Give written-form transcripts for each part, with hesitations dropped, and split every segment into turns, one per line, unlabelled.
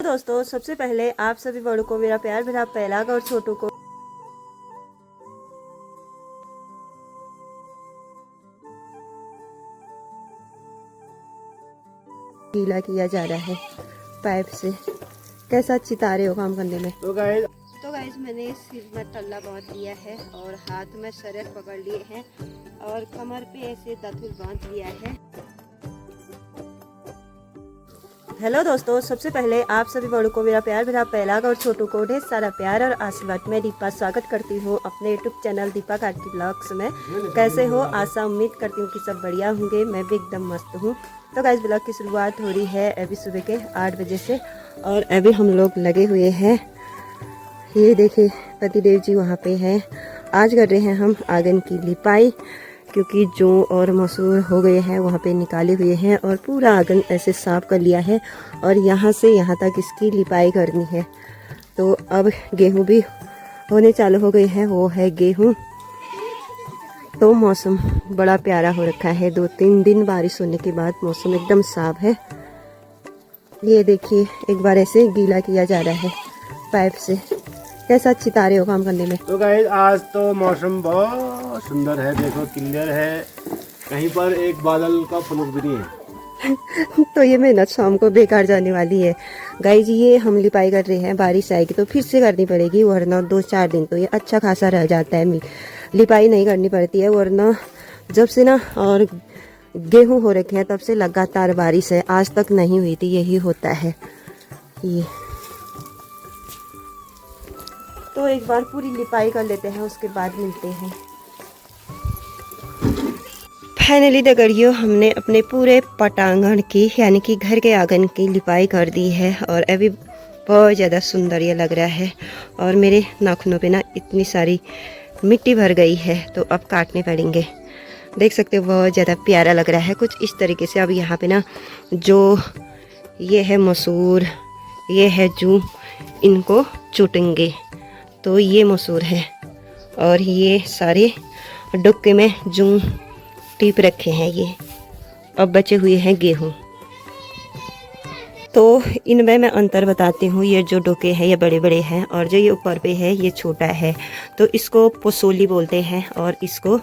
दोस्तों, सबसे पहले आप सभी बड़ों को मेरा प्यार भरा पहलाग और छोटों को गीला किया जा रहा है पाइप से। कैसा चितारे हो काम करने में। तो गाइस मैंने सिर में टल्ला बांध लिया है और हाथ में शरीर पकड़ लिए हैं और कमर पे ऐसे दथुल बांध लिया है। हेलो दोस्तों, सबसे पहले आप सभी बड़ों को मेरा प्यार भरा पहलाग और छोटों को ढेर सारा प्यार और आशीर्वाद। मैं दीपा स्वागत करती हूँ अपने YouTube channel Deepa Karki blogs में। कैसे हो? आशा उम्मीद करती हूँ कि सब बढ़िया होंगे। मैं भी एकदम मस्त हूँ। तो गाइस ब्लॉग की शुरुआत हो रही है अभी सुबह के 8 बजे से और अभी हम लोग लगे हुए हैं। ये देखिए पतिदेव जी वहाँ पे हैं। आज कर रहे हैं हम आंगन की लिपाई, क्योंकि जौ और मसूर हो गए हैं वहाँ पे निकाले हुए हैं और पूरा आंगन ऐसे साफ कर लिया है और यहाँ से यहाँ तक इसकी लिपाई करनी है। तो अब गेहूँ भी होने चालू हो गए हैं, वो है गेहूँ। तो मौसम बड़ा प्यारा हो रखा है। 2-3 दिन बारिश होने के बाद मौसम एकदम साफ है। ये देखिए एक बार ऐसे गीला किया जा रहा है पाइप से। कैसा चितारे हो काम करने में।
तो गाइस आज तो मौसम बहुत सुंदर है, देखो क्लियर है, कहीं पर एक बादल का फुलक भी नहीं है।
तो ये मेहनत शाम को बेकार जाने वाली है गाइस। ये हम लिपाई कर रहे हैं, बारिश आएगी तो फिर से करनी पड़ेगी, वरना 2-4 दिन तो ये अच्छा खासा रह जाता है। लिपाई नहीं करनी पड़ती है, वरना जब से ना और गेहूं हो रखे हैं तब से लगातार बारिश है। आज तक नहीं हुई थी, यही होता है ये। तो एक बार पूरी लिपाई कर लेते हैं, उसके बाद मिलते हैं। फाइनली दगड़ियों, हमने अपने पूरे पटांगण की यानी कि घर के आंगन की लिपाई कर दी है और अभी बहुत ज़्यादा सुंदर ये लग रहा है। और मेरे नाखूनों पे ना इतनी सारी मिट्टी भर गई है तो अब काटने पड़ेंगे। देख सकते हो बहुत ज़्यादा प्यारा लग रहा है कुछ इस तरीके से। अब यहाँ पे ना जो ये है मसूर, ये है जौ, इनको चूटेंगे। तो ये मसूर है और ये सारे डुक्के में जौ टीप रखे हैं। ये अब बचे हुए हैं गेहूँ। तो इनमें मैं अंतर बताती हूँ। ये जो डोके हैं ये बड़े बड़े हैं और जो ये ऊपर पे है ये छोटा है। तो इसको पोसोली बोलते हैं और इसको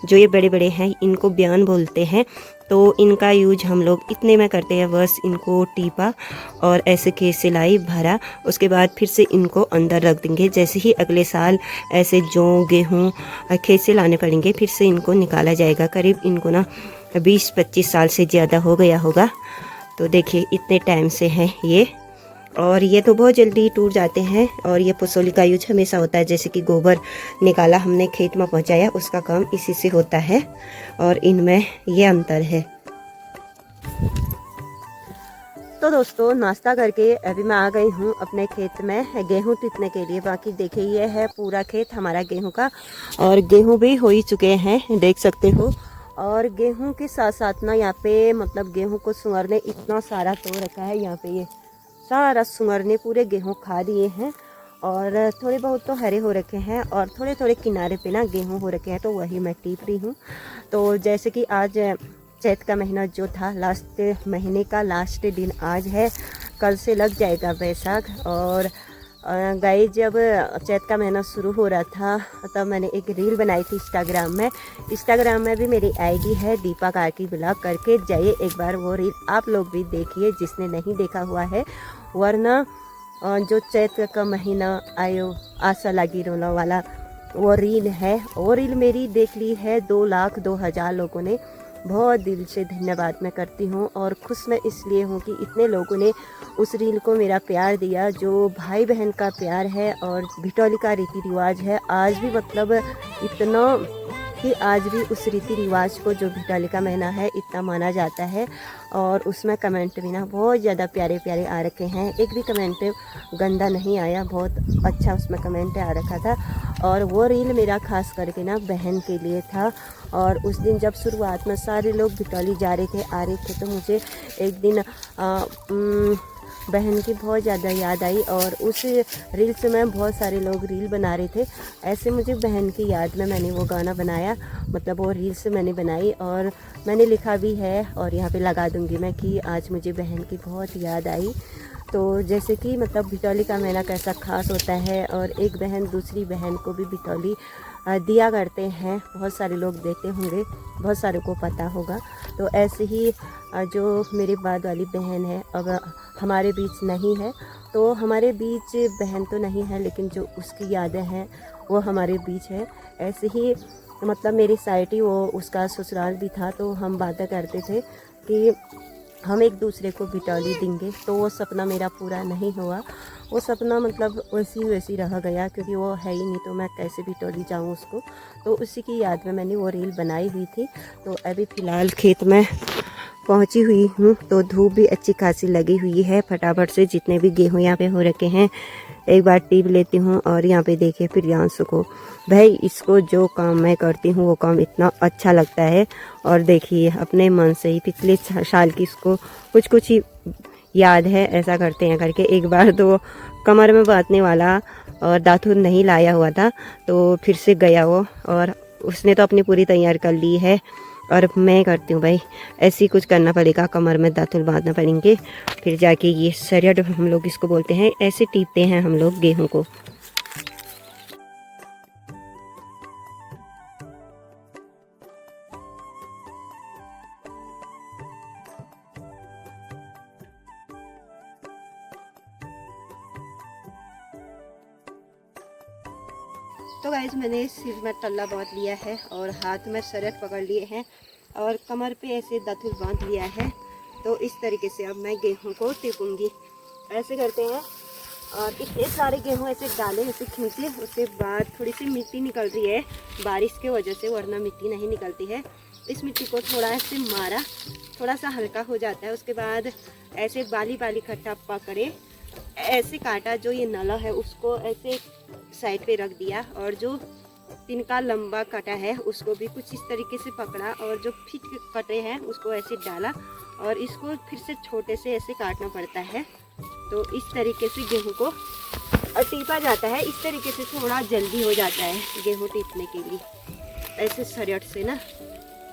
जो ये बड़े बड़े हैं इनको बयान बोलते हैं। तो इनका यूज हम लोग इतने में करते हैं, बस इनको टीपा और ऐसे के सिलाई भरा, उसके बाद फिर से इनको अंदर रख देंगे। जैसे ही अगले साल ऐसे जौ गेहूँ खेत से लाने पड़ेंगे फिर से इनको निकाला जाएगा। करीब इनको ना 20-25 साल से ज़्यादा हो गया होगा। तो देखिए इतने टाइम से हैं ये, और ये तो बहुत जल्दी टूट जाते हैं। और ये पोसोली का यूज हमेशा होता है, जैसे कि गोबर निकाला हमने खेत में पहुंचाया, उसका काम इसी से होता है और इनमें ये अंतर है। तो दोस्तों नाश्ता करके अभी मैं आ गई हूँ अपने खेत में गेहूँ टिपने के लिए। बाकी देखिए ये है पूरा खेत हमारा गेहूँ का और गेहूँ भी हो ही चुके हैं, देख सकते हो। और गेहूं के साथ साथ ना यहाँ पे मतलब गेहूं को सुअर ने इतना सारा तोड़ रखा है। यहाँ पे ये सारा सुअर ने पूरे गेहूं खा दिए हैं और थोड़े बहुत तो हरे हो रखे हैं और थोड़े थोड़े किनारे पे ना गेहूं हो रखे हैं, तो वही मैं टीप रही हूँ। तो जैसे कि आज चैत का महीना जो था, लास्ट महीने का लास्ट दिन आज है, कल से लग जाएगा बैसाख। और गाइस जब चैत का महीना शुरू हो रहा था तब मैंने एक रील बनाई थी इंस्टाग्राम में भी मेरी आईडी है दीपा कार्की ब्लॉग करके जाइए एक बार वो रील आप लोग भी देखिए जिसने नहीं देखा हुआ है। वरना जो चैत का महीना आयो आशा लगी रोना वाला वो रील है, वो रील मेरी देख ली है 2,02,000 लोगों ने। बहुत दिल से धन्यवाद मैं करती हूँ और खुश मैं इसलिए हूँ कि इतने लोगों ने उस रील को मेरा प्यार दिया। जो भाई बहन का प्यार है और भिटौली का रीति रिवाज है, आज भी मतलब इतना कि आज भी उस रीति रिवाज को जो भिटौली का महीना है इतना माना जाता है। और उसमें कमेंट भी ना बहुत ज़्यादा प्यारे प्यारे आ रखे हैं, एक भी कमेंट गंदा नहीं आया, बहुत अच्छा उसमें कमेंट आ रखा था। और वो रील मेरा खास करके ना बहन के लिए था। और उस दिन जब शुरुआत में सारे लोग भिटौली जा रहे थे आ रहे थे तो मुझे एक दिन बहन की बहुत ज़्यादा याद आई और उस रील्स में बहुत सारे लोग रील बना रहे थे। ऐसे मुझे बहन की याद में मैंने वो गाना बनाया, मतलब वो रील्स मैंने बनाई और मैंने लिखा भी है और यहाँ पे लगा दूँगी मैं कि आज मुझे बहन की बहुत याद आई। तो जैसे कि मतलब बिटौली का महीना कैसा खास होता है और एक बहन दूसरी बहन को भी बिटौली दिया करते हैं। बहुत सारे लोग देते होंगे, बहुत सारे को पता होगा। तो ऐसे ही जो मेरी बाद वाली बहन है अब हमारे बीच नहीं है, तो हमारे बीच बहन तो नहीं है लेकिन जो उसकी यादें हैं वो हमारे बीच है। ऐसे ही मतलब मेरी साइड ही वो उसका ससुराल भी था, तो हम बातें करते थे कि हम एक दूसरे को बिटौली देंगे। तो वो सपना मेरा पूरा नहीं हुआ, वो सपना मतलब वैसी रह गया क्योंकि वो है ही नहीं, तो मैं कैसे बिटौली जाऊँ उसको। तो उसी की याद में मैंने वो रील बनाई हुई थी। तो अभी फ़िलहाल खेत में पहुंची हुई हूँ, तो धूप भी अच्छी खासी लगी हुई है। फटाफट से जितने भी गेहूँ यहाँ पे हो रखे हैं एक बार टीप लेती हूँ। और यहाँ पे देखिए प्रियांशु को, भाई इसको जो काम मैं करती हूँ वो काम इतना अच्छा लगता है। और देखिए अपने मन से ही पिछले साल की इसको कुछ ही याद है ऐसा करते हैं करके। एक बार तो कमर में बांधने वाला और दातुन नहीं लाया हुआ था, तो फिर से गया वो, और उसने तो अपनी पूरी तैयार कर ली है। और मैं करती हूँ भाई ऐसे ही कुछ करना पड़ेगा, कमर में दातुन बांधना पड़ेंगे, फिर जाके ये सरियड हम लोग इसको बोलते हैं, ऐसे टीपते हैं हम लोग गेहूँ को। तो गाइस मैंने सिर में तल्ला बांध लिया है और हाथ में सरियत पकड़ लिए हैं और कमर पे ऐसे दातुन बांध लिया है। तो इस तरीके से अब मैं गेहूं को टिपूंगी, ऐसे करते हैं। और इतने सारे गेहूं ऐसे डाले, ऐसे खींचे, उसके बाद थोड़ी सी मिट्टी निकल रही है बारिश के वजह से, वरना मिट्टी नहीं निकलती है। इस मिट्टी को थोड़ा ऐसे मारा, थोड़ा सा हल्का हो जाता है। उसके बाद ऐसे बाली खट्टा पकड़े, ऐसे काटा, जो ये नला है उसको ऐसे साइड पे रख दिया, और जो तिनका लंबा कटा है उसको भी कुछ इस तरीके से पकड़ा, और जो फिट कटे हैं उसको ऐसे डाला, और इसको फिर से छोटे से ऐसे काटना पड़ता है। तो इस तरीके से गेहूं को टीपा जाता है। इस तरीके से थोड़ा जल्दी हो जाता है गेहूं टीपने के लिए, ऐसे सरियट से ना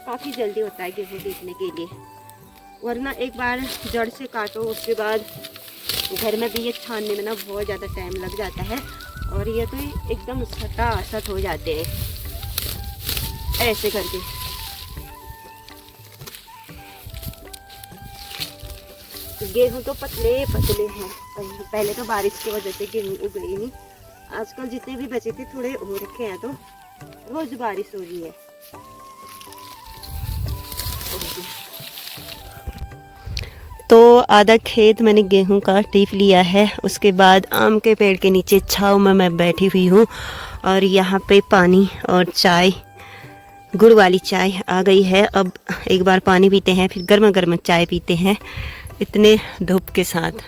काफ़ी जल्दी होता है गेहूं टीपने के लिए। वरना एक बार जड़ से काटो, उसके बाद घर में भी ये छानने में ना बहुत ज़्यादा टाइम लग जाता है, और ये तो एकदम सटासट हो जाते हैं ऐसे करके। गेहूं तो पतले पतले हैं, पहले तो बारिश की वजह से गेहूं उग गई नहीं। आजकल जितने भी बचे थे थोड़े हो रखे हैं, तो रोज बारिश हो रही है। तो आधा खेत मैंने गेहूं का टीप लिया है। उसके बाद आम के पेड़ के नीचे छाँव में मैं बैठी हुई हूँ, और यहाँ पे पानी और चाय, गुड़ वाली चाय आ गई है। अब एक बार पानी पीते हैं, फिर गर्मा गर्म चाय पीते हैं इतने धूप के साथ।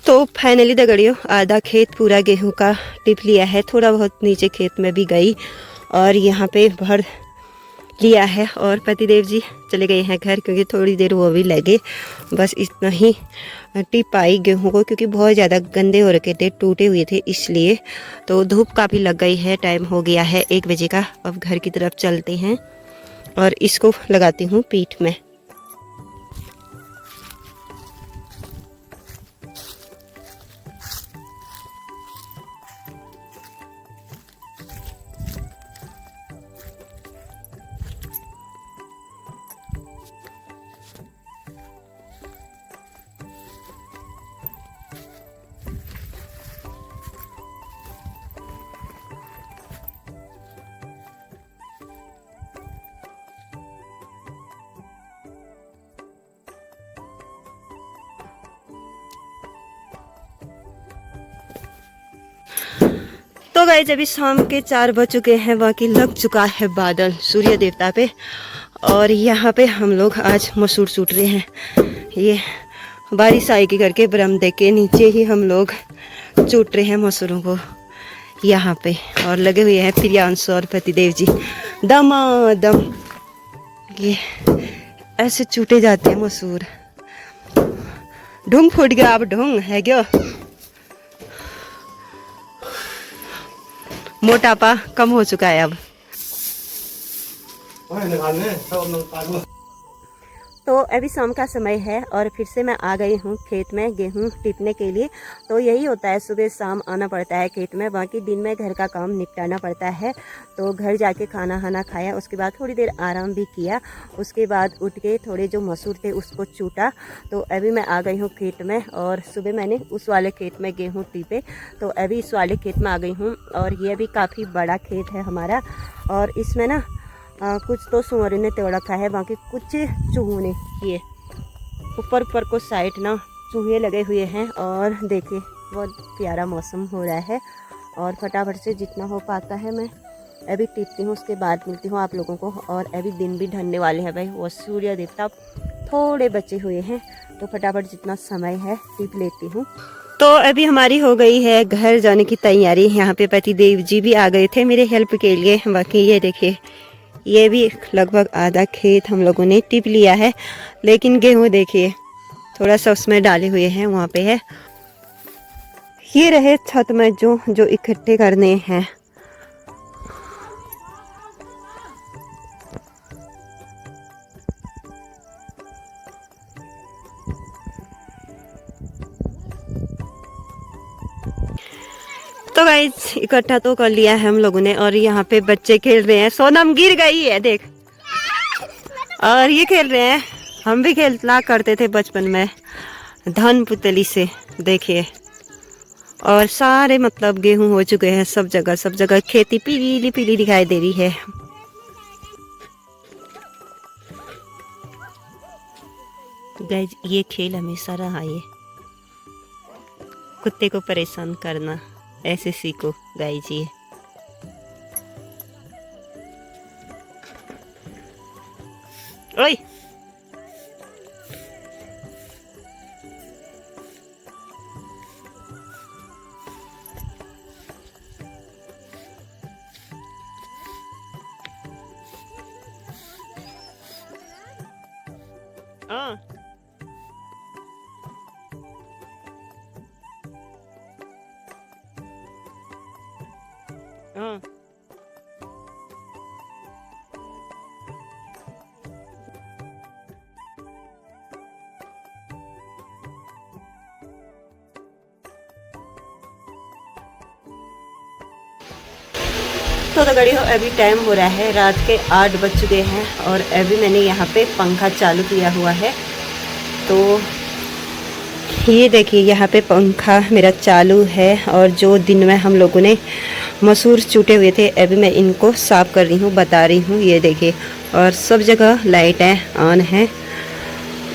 तो फाइनली दगड़ियों आधा खेत पूरा गेहूं का टिप लिया है, थोड़ा बहुत नीचे खेत में भी गई और यहाँ पे भर लिया है। और पतिदेव जी चले गए हैं घर, क्योंकि थोड़ी देर वो भी लगे। बस इतना ही टिप आई गेहूं को, क्योंकि बहुत ज़्यादा गंदे हो रखे थे, टूटे हुए थे इसलिए। तो धूप काफ़ी लग गई है, टाइम हो गया है 1 बजे का। अब घर की तरफ चलते हैं और इसको लगाती हूँ पीठ में। तो गाइस अभी शाम के 4 बज चुके हैं, बाकी लग चुका है बादल सूर्य देवता पे। और यहाँ पे हम लोग आज मसूर सूट रहे हैं। ये बारिश आएगी करके बरामदे के नीचे ही हम लोग चूट रहे हैं मसूरों को यहाँ पे। और लगे हुए हैं प्रियांशु और पतिदेव जी दमादम। ये ऐसे चूटे जाते हैं मसूर। ढूंग फूट गया, अब ढूंग है क्या? मोटापा कम हो चुका है अब।
निकालने सब निकाल।
तो अभी शाम का समय है और फिर से मैं आ गई हूँ खेत में गेहूँ टिपने के लिए। तो यही होता है, सुबह शाम आना पड़ता है खेत में, बाकी दिन में घर का काम निपटाना पड़ता है। तो घर जाके खाना खाना खाया, उसके बाद थोड़ी देर आराम भी किया, उसके बाद उठ के थोड़े जो मसूर थे उसको चूटा। तो अभी मैं आ गई हूँ खेत में और सुबह मैंने उस वाले खेत में गेहूँ टिपे, तो अभी इस वाले खेत में आ गई हूँ। और ये भी काफ़ी बड़ा खेत है हमारा और इसमें ना कुछ तो सुअर ने तोड़ रखा है, बाकी कुछ चूहों ने। ये ऊपर ऊपर को साइड ना चूहे लगे हुए हैं। और देखिए बहुत प्यारा मौसम हो रहा है और फटाफट से जितना हो पाता है मैं अभी टिपती हूँ, उसके बाद मिलती हूँ आप लोगों को। और अभी दिन भी ढलने वाले हैं भाई, वो सूर्य देवता थोड़े बचे हुए हैं, तो फटाफट जितना समय है टिप लेती हूँ। तो अभी हमारी हो गई है घर जाने की तैयारी। यहाँ पे पति देव जी भी आ गए थे मेरे हेल्प के लिए। बाकी ये देखिए, ये भी लगभग आधा खेत हम लोगों ने टिप लिया है, लेकिन गेहूँ देखिए थोड़ा सा उसमें डाले हुए हैं, वहाँ पे है। ये रहे छत में जो इकट्ठे करने हैं। तो गाइस इकट्ठा तो कर लिया है हम लोगों ने और यहाँ पे बच्चे खेल रहे हैं। सोनम गिर गई है देख, और ये खेल रहे हैं। हम भी खेलना करते थे बचपन में धन पुतली से, देखिए। और सारे मतलब गेहूं हो चुके हैं सब जगह खेती पीली पीली दिखाई दे रही है। गाइस ये खेल हमेशा रहा, ये कुत्ते को परेशान करना, ऐसे सीखो गाइस ये। ओए हाँ हाँ तो गड़ी हो, अभी टाइम हो रहा है रात के 8 बज चुके हैं और अभी मैंने यहाँ पे पंखा चालू किया हुआ है। तो ये देखिए यहाँ पे पंखा मेरा चालू है और जो दिन में हम लोगों ने मसूर चूटे हुए थे अभी मैं इनको साफ़ कर रही हूँ, बता रही हूँ। ये देखिए, और सब जगह लाइटें ऑन हैं।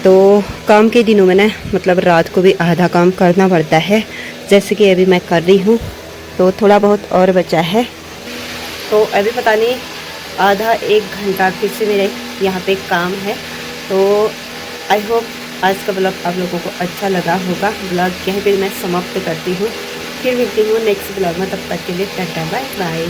तो काम के दिनों में ना मतलब रात को भी आधा काम करना पड़ता है, जैसे कि अभी मैं कर रही हूँ। तो थोड़ा बहुत और बचा है, तो अभी पता नहीं आधा 1 घंटा फिर से मेरे यहाँ पे काम है। तो आई होप आज का ब्लॉग आप लोगों को अच्छा लगा होगा। ब्लॉग यहीं पे मैं समाप्त करती हूँ, फिर मिलती हूँ नेक्स्ट ब्लॉग में। तब तक के लिए टाटा बाय बाय।